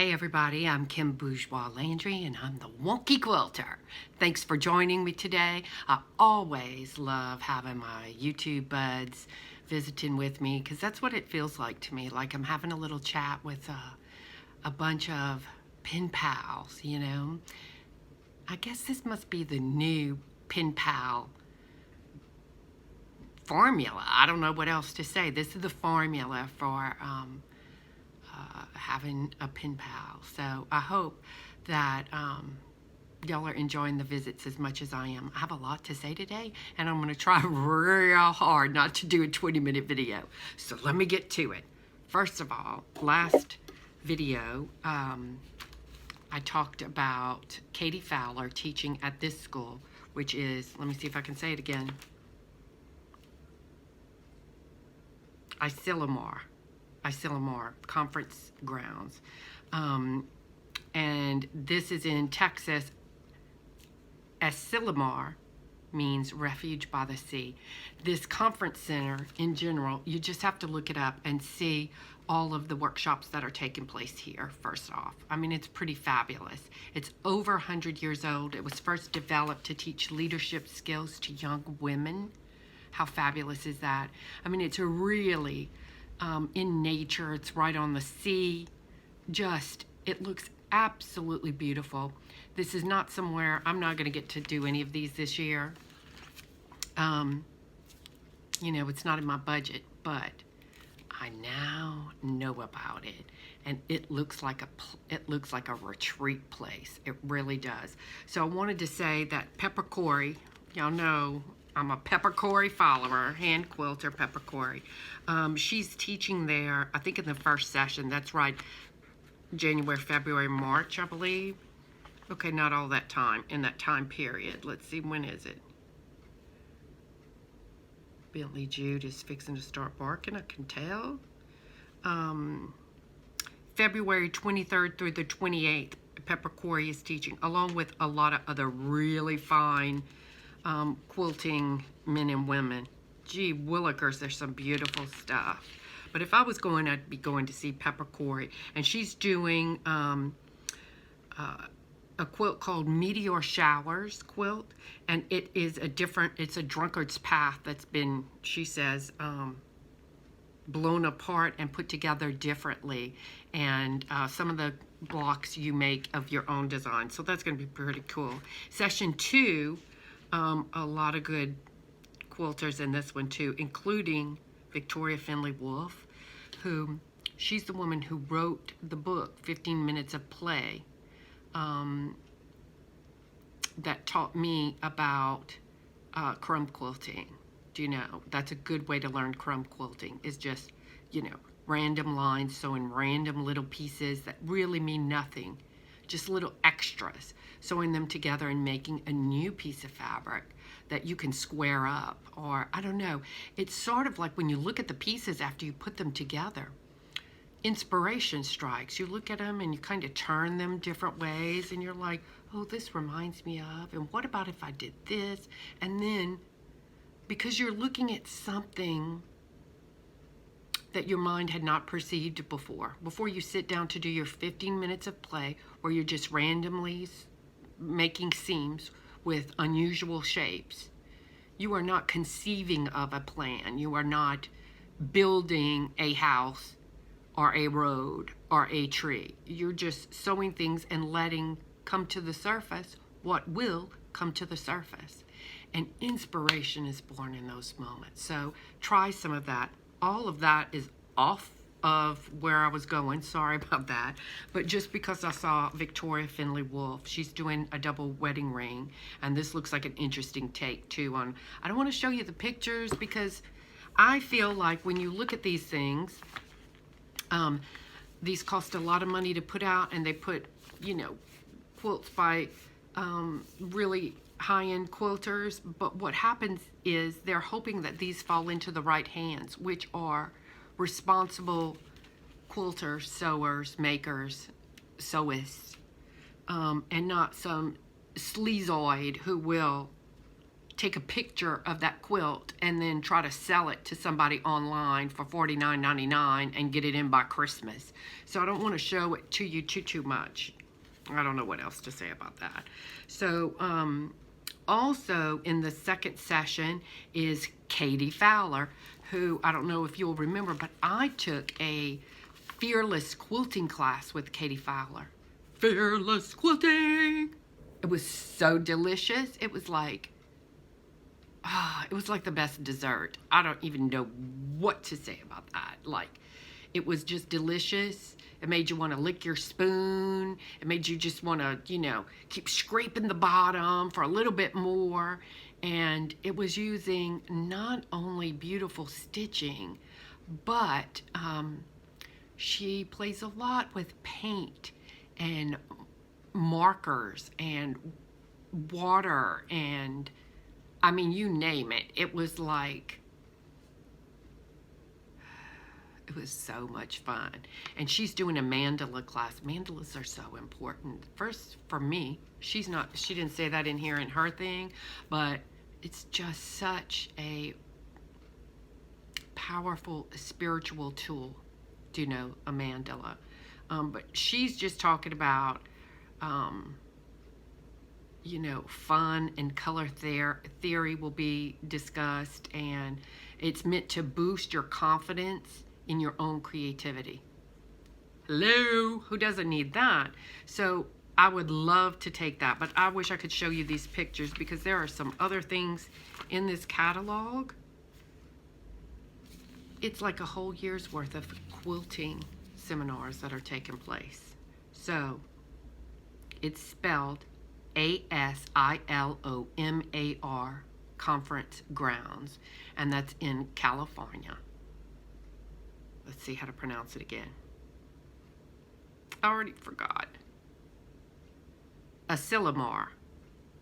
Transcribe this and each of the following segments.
Hey everybody, I'm Kim Bourgeois Landry and I'm the Thewonkyquilter. Thanks for joining me today. I always love having my YouTube buds visiting with me because that's what it feels like to me, like I'm having a little chat with a bunch of pen pals, you know. I guess this must be the new pen pal formula. I don't know what else to say. This is the formula for having a pen pal. So I hope that y'all are enjoying the visits as much as I am. I have a lot to say today, and I'm going to try real hard not to do a 20-minute video. So let me get to it. First of all, last video, I talked about Katie Fowler teaching at this school, which is, let me see if I can say it again, Isillamar Conference Grounds. And this is in Texas. Isillamar means refuge by the sea. This conference center in general, you just have to look it up and see all of the workshops that are taking place here, first off. I mean, it's pretty fabulous. It's over 100 years old. It was first developed to teach leadership skills to young women. How fabulous is that? I mean, it's a really in nature. It's right on the sea. Just, it looks absolutely beautiful. This is not somewhere, I'm not going to get to do any of these this year. You know, it's not in my budget, but I now know about it, and it looks like a retreat place. It really does. So I wanted to say that Pepper Corey, y'all know I'm a Pepper Corey follower, hand quilter Pepper Corey. She's teaching there, I think in the first session. That's right, January, February, March, I believe. Okay, not all that time, in that time period. Let's see, when is it? Bentley Jude is fixing to start barking, I can tell. February 23rd through the 28th, Pepper Corey is teaching, along with a lot of other really fine quilting men and women. Gee willikers, there's some beautiful stuff. But if I was going, I'd be going to see Pepper Corey, and she's doing a quilt called Meteor Showers quilt, and it is it's a drunkard's path that's been, she says, blown apart and put together differently, and some of the blocks you make of your own design. So that's going to be pretty cool. Session 2, a lot of good quilters in this one too, including Victoria Finley Wolf, who, she's the woman who wrote the book 15 Minutes of Play, that taught me about crumb quilting. Do you know, that's a good way to learn crumb quilting, is just, you know, random lines, sewing random little pieces that really mean nothing, just little extras, sewing them together and making a new piece of fabric that you can square up. Or I don't know, it's sort of like when you look at the pieces after you put them together, inspiration strikes. You look at them and you kind of turn them different ways, and you're like, oh, this reminds me of, and what about if I did this? And then, because you're looking at something that your mind had not perceived before you sit down to do your 15 minutes of play, where you're just randomly making seams with unusual shapes, you are not conceiving of a plan. You are not building a house or a road or a tree. You're just sewing things and letting come to the surface what will come to the surface. And inspiration is born in those moments. So try some of that. All of that is off of where I was going. Sorry about that. But just because I saw Victoria Finley Wolf, she's doing a double wedding ring. And this looks like an interesting take too on, I don't want to show you the pictures because I feel like when you look at these things, these cost a lot of money to put out, and they put, you know, quilts by really high-end quilters, but what happens is they're hoping that these fall into the right hands, which are responsible quilters, sewers, makers, sewists, and not some sleazoid who will take a picture of that quilt and then try to sell it to somebody online for $49.99 and get it in by Christmas. So I don't want to show it to you too much. I don't know what else to say about that. So also in the second session is Katie Fowler, who I don't know if you'll remember, but I took a Fearless Quilting class with Katie Fowler. Fearless Quilting! It was so delicious. It was like the best dessert. I don't even know what to say about that. Like, it was just delicious. It made you want to lick your spoon. It made you just want to, keep scraping the bottom for a little bit more. And it was using not only beautiful stitching, but she plays a lot with paint and markers and water and, I mean, you name it. It was like, it was so much fun. And she's doing a mandala class. Mandalas are so important. First, for me, she didn't say that in here in her thing, but it's just such a powerful spiritual tool, a mandala. But she's just talking about, fun and color theory will be discussed, and it's meant to boost your confidence in your own creativity. Hello, who doesn't need that? So I would love to take that, but I wish I could show you these pictures because there are some other things in this catalog. It's like a whole year's worth of quilting seminars that are taking place. So it's spelled ASILOMAR Conference Grounds, and that's in California. Let's see how to pronounce it again. I already forgot. Asilomar,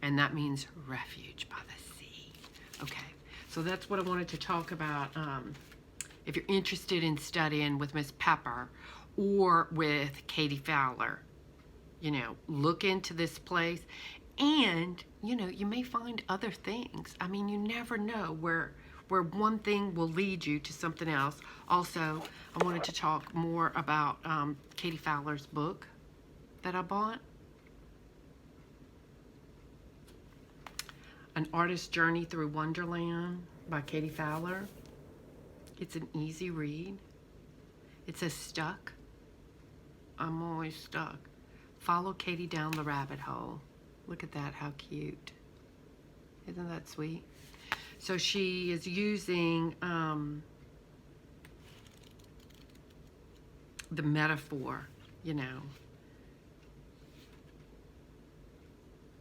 and that means refuge by the sea. Okay, so that's what I wanted to talk about. If you're interested in studying with Miss Pepper or with Katie Fowler, look into this place, and you may find other things. I mean, you never know where one thing will lead you to something else. Also, I wanted to talk more about Katie Fowler's book that I bought, An Artist's Journey Through Wonderland by Katie Fowler. It's an easy read. It says stuck. I'm always stuck. Follow Katie down the rabbit hole. Look at that, how cute. Isn't that sweet? So she is using the metaphor,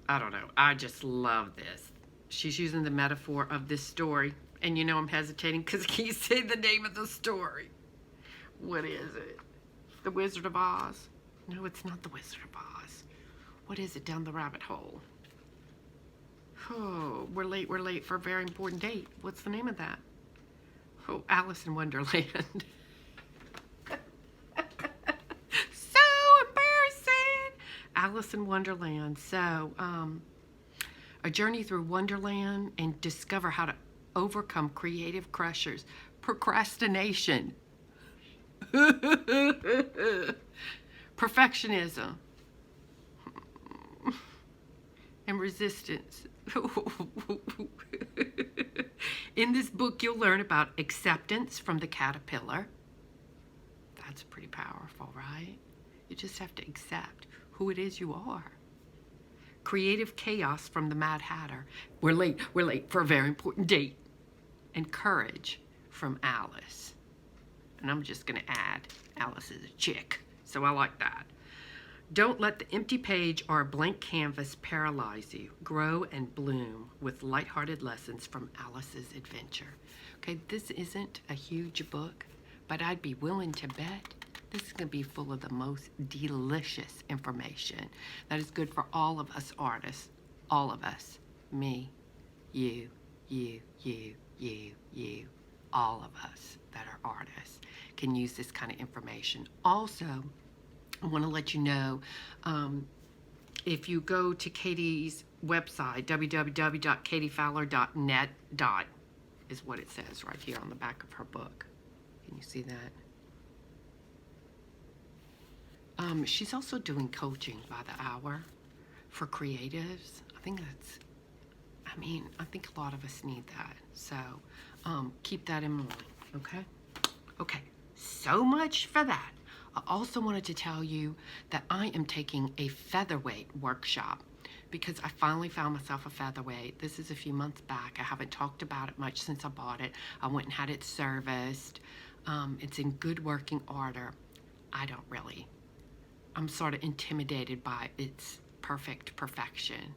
I don't know. I just love this. She's using the metaphor of this story. And I'm hesitating because I can't say the name of the story. What is it? The Wizard of Oz? No, it's not the Wizard of Oz. What is it, down the rabbit hole? Oh, we're late for a very important date. What's the name of that? Oh, Alice in Wonderland. So embarrassing. Alice in Wonderland. So, a journey through Wonderland and discover how to overcome creative pressures, procrastination, perfectionism, and resistance. In this book, you'll learn about acceptance from the caterpillar. That's pretty powerful, right? You just have to accept who it is you are. Creative chaos from the Mad Hatter. We're late for a very important date. And courage from Alice. And I'm just going to add, Alice is a chick, so I like that. Don't let the empty page or a blank canvas paralyze you. Grow and bloom with lighthearted lessons from Alice's adventure. Okay, this isn't a huge book, but I'd be willing to bet this is going to be full of the most delicious information that is good for all of us artists. All of us. Me, you, all of us that are artists can use this kind of information. Also, I want to let you know, if you go to Katie's website, www.katiefowler.net. Is what it says right here on the back of her book. Can you see that? She's also doing coaching by the hour for creatives. I think I think a lot of us need that. So keep that in mind, okay? Okay, so much for that. I also wanted to tell you that I am taking a featherweight workshop because I finally found myself a featherweight. This is a few months back. I haven't talked about it much since I bought it. I went and had it serviced. It's in good working order. I'm sort of intimidated by its perfection.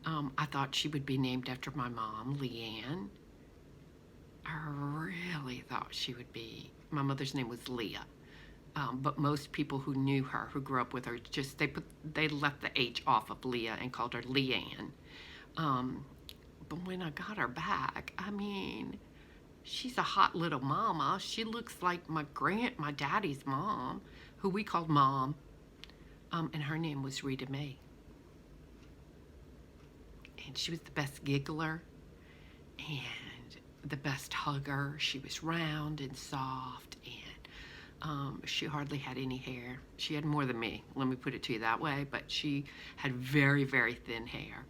I thought she would be named after my mom, Leanne. I really thought she would be. My mother's name was Leah. But most people who knew her, who grew up with her, they left the H off of Leah and called her Leanne. But when I got her back, I mean, she's a hot little mama. She looks like my daddy's mom, who we called Mom. And her name was Rita Mae. And she was the best giggler and the best hugger. She was round and soft, and she hardly had any hair. She had more than me, let me put it to you that way, but she had very, very thin hair.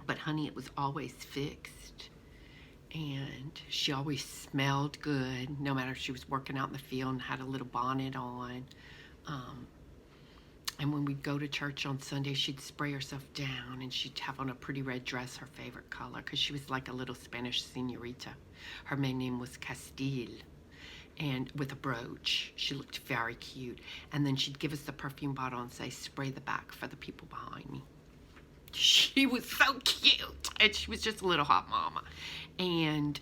But honey, it was always fixed, and she always smelled good, no matter if she was working out in the field and had a little bonnet on. And when we'd go to church on Sunday, she'd spray herself down, and she'd have on a pretty red dress, her favorite color, because she was like a little Spanish señorita. Her main name was Castile, and with a brooch. She looked very cute. And then she'd give us the perfume bottle and say, spray the back for the people behind me. She was so cute, and she was just a little hot mama. And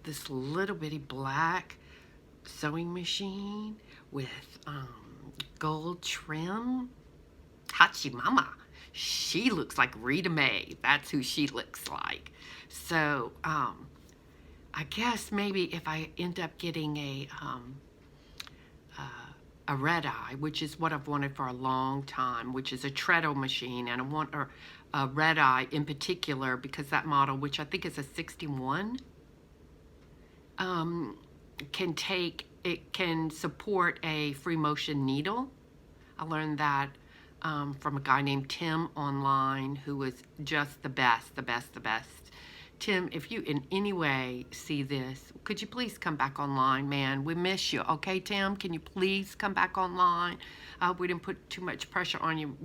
this little bitty black sewing machine with gold trim. Hachi Mama. She looks like Rita Mae. That's who she looks like. So, I guess maybe if I end up getting a red eye, which is what I've wanted for a long time, which is a treadle machine, and I want a red eye in particular because that model, which I think is a 61, can support a free motion needle. I learned that from a guy named Tim online, who was just the best. Tim, if you in any way see this, could you please come back online, man? We miss you. Okay, Tim, can you please come back online? I hope we didn't put too much pressure on you.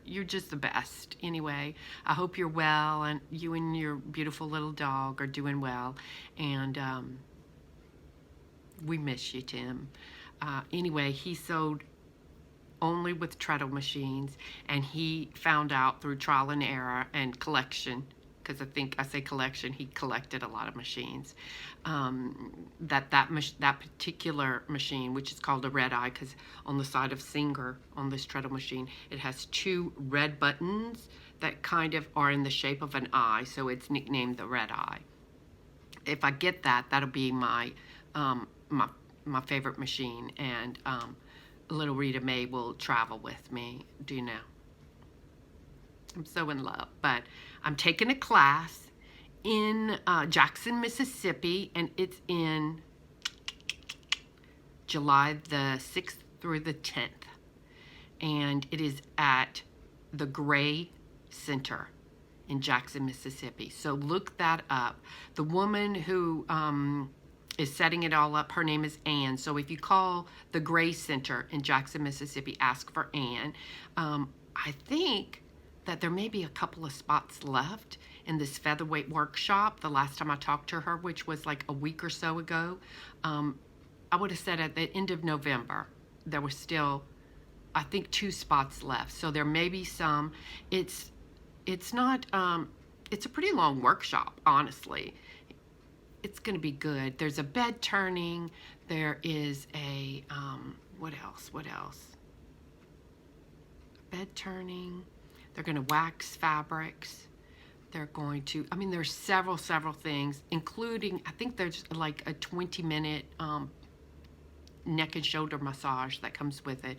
You're just the best. Anyway, I hope you're well, and you and your beautiful little dog are doing well. And we miss you, Tim. Anyway, he sewed only with treadle machines, and he found out through trial and error and collection, because I say collection, he collected a lot of machines, that particular machine, which is called a red eye, because on the side of Singer, on this treadle machine, it has two red buttons that kind of are in the shape of an eye, so it's nicknamed the red eye. If I get that, that'll be my favorite machine, and little Rita Mae will travel with me, do you know? I'm so in love. But I'm taking a class in Jackson, Mississippi, and it's in July the 6th through the 10th. And it is at the Gray Center in Jackson, Mississippi. So look that up. The woman who is setting it all up, her name is Ann. So if you call the Gray Center in Jackson, Mississippi, ask for Ann. I think that there may be a couple of spots left in this featherweight workshop. The last time I talked to her, which was like a week or so ago, I would have said at the end of November, there were still, I think, 2 spots left. So there may be some. It's not, it's a pretty long workshop, honestly. It's going to be good. There's a bed turning. There is a, what else? Bed turning. They're going to wax fabrics. They're going to, there's several things, including, I think there's like a 20-minute neck and shoulder massage that comes with it.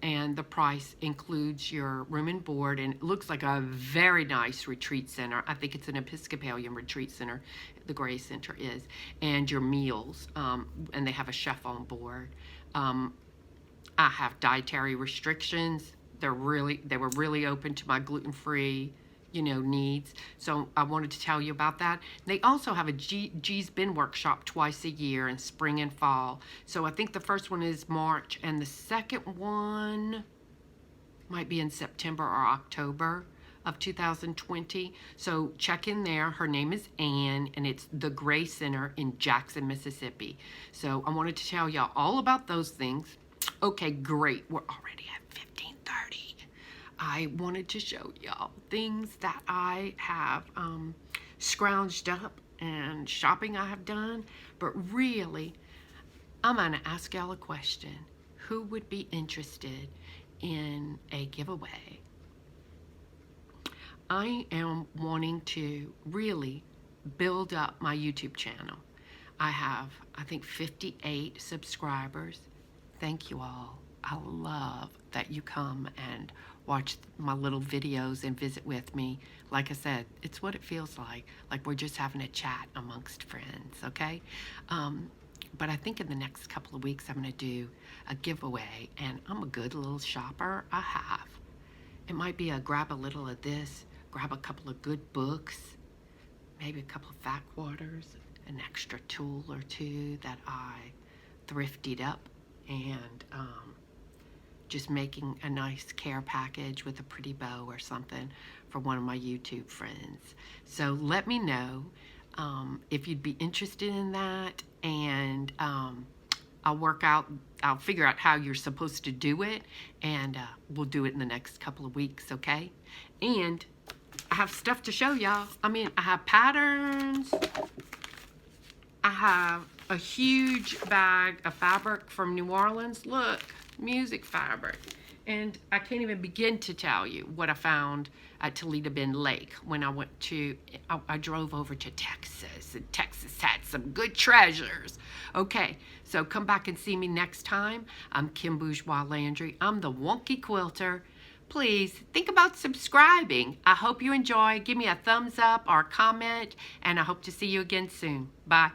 and the price includes your room and board, and it looks like a very nice retreat center. I think it's an Episcopalian retreat center, the Gray Center is, and your meals, and they have a chef on board. I have dietary restrictions. They were really open to my gluten-free, needs. So I wanted to tell you about that. They also have a G's Bin workshop twice a year in spring and fall. So I think the first one is March, and the second one might be in September or October of 2020. So check in there. Her name is Ann, and it's the Gray Center in Jackson, Mississippi. So I wanted to tell y'all all about those things. Okay, great. We're already at 15:30. I wanted to show y'all things that I have scrounged up and shopping I have done. But really, I'm going to ask y'all a question. Who would be interested in a giveaway? I am wanting to really build up my YouTube channel. I have, I think, 58 subscribers. Thank you all. I love that you come and watch my little videos and visit with me. Like I said, it's what it feels like we're just having a chat amongst friends, okay? But I think in the next couple of weeks, I'm going to do a giveaway, and I'm a good little shopper. I have. It might be a grab a little of this, grab a couple of good books, maybe a couple of fat quarters, an extra tool or two that I thrifted up, and just making a nice care package with a pretty bow or something for one of my YouTube friends. So let me know if you'd be interested in that, and I'll figure out how you're supposed to do it, and we'll do it in the next couple of weeks, okay? And I have stuff to show y'all. I mean, I have patterns. I have a huge bag of fabric from New Orleans. Look, music fabric. And I can't even begin to tell you what I found at Toledo Bend Lake when I drove over to Texas, and Texas had some good treasures. Okay, so come back and see me next time. I'm Kim Bourgeois Landry. I'm the Wonky Quilter. Please think about subscribing. I hope you enjoy. Give me a thumbs up or a comment, and I hope to see you again soon. Bye.